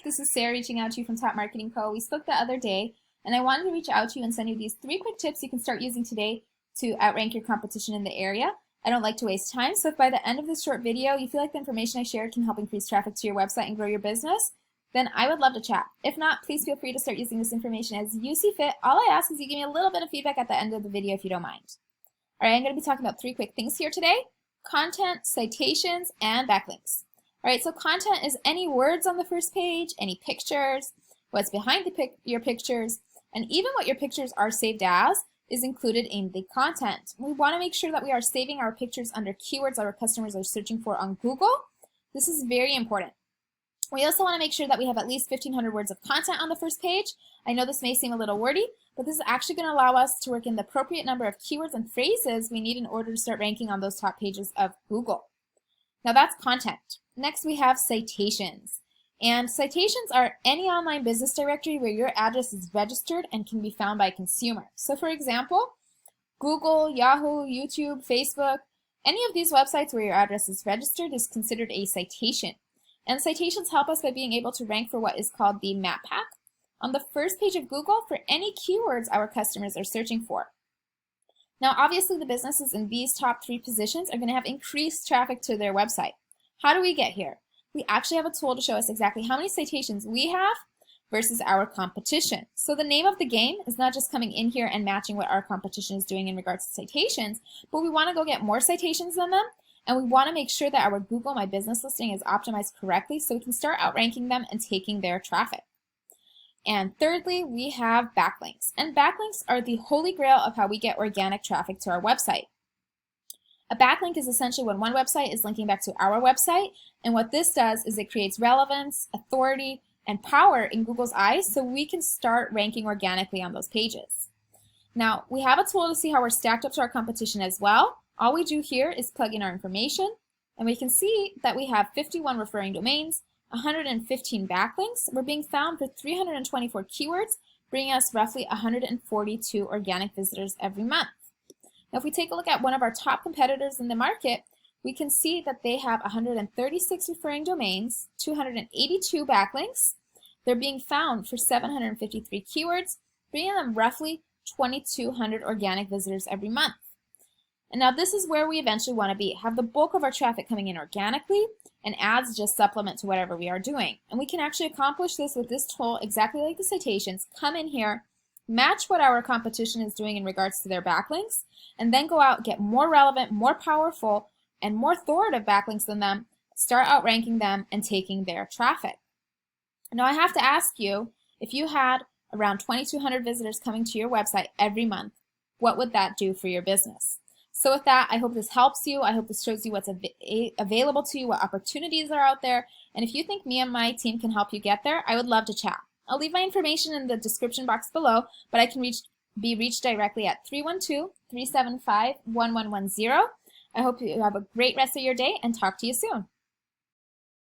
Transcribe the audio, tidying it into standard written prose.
Mike, this is Sarah reaching out to you from Top Marketing Pro. We spoke the other day, and I wanted to reach out to you and send you these 3 quick tips you can start using today to outrank your competition in the area. I don't like to waste time, so if by the end of this short video you feel like the information I shared can help increase traffic to your website and grow your business, then I would love to chat. If not, please feel free to start using this information as you see fit. All I ask is you give me a little bit of feedback at the end of the video if you don't mind. All right, I'm going to be talking about 3 quick things here today: content, citations, and backlinks. All right, so content is any words on the first page, any pictures, what's behind your pictures, and even what your pictures are saved as is included in the content. We want to make sure that we are saving our pictures under keywords that our customers are searching for on Google. This is very important. We also want to make sure that we have at least 1,500 words of content on the first page. I know this may seem a little wordy, but this is actually going to allow us to work in the appropriate number of keywords and phrases we need in order to start ranking on those top pages of Google. Now that's content. Next we have citations. And citations are any online business directory where your address is registered and can be found by a consumer. So for example, Google, Yahoo, YouTube, Facebook, any of these websites where your address is registered is considered a citation. And citations help us by being able to rank for what is called the map pack on the first page of Google for any keywords our customers are searching for. Now obviously the businesses in these top 3 positions are going to have increased traffic to their website. How do we get here? We actually have a tool to show us exactly how many citations we have versus our competition. So the name of the game is not just coming in here and matching what our competition is doing in regards to citations, but we want to go get more citations than them, and we want to make sure that our Google My Business listing is optimized correctly so we can start outranking them and taking their traffic. And thirdly, we have backlinks. And backlinks are the holy grail of how we get organic traffic to our website. A backlink is essentially when one website is linking back to our website, and what this does is it creates relevance, authority, and power in Google's eyes so we can start ranking organically on those pages. Now, we have a tool to see how we're stacked up to our competition as well. All we do here is plug in our information, and we can see that we have 51 referring domains, 115 backlinks. We're being found for 324 keywords, bringing us roughly 142 organic visitors every month. Now, if we take a look at one of our top competitors in the market, we can see that they have 136 referring domains, 282 backlinks. They're being found for 753 keywords, bringing them roughly 2,200 organic visitors every month. And now this is where we eventually want to be, have the bulk of our traffic coming in organically, and ads just supplement to whatever we are doing. And we can actually accomplish this with this tool exactly like the citations. Come in here, match what our competition is doing in regards to their backlinks, and then go out and get more relevant, more powerful, and more authoritative backlinks than them, start outranking them and taking their traffic. Now I have to ask you, if you had around 2,200 visitors coming to your website every month, what would that do for your business? So with that, I hope this helps you. I hope this shows you what's available to you, what opportunities are out there, and if you think me and my team can help you get there, I would love to chat. I'll leave my information in the description box below, but I can be reached directly at 312-375-1110. I hope you have a great rest of your day and talk to you soon.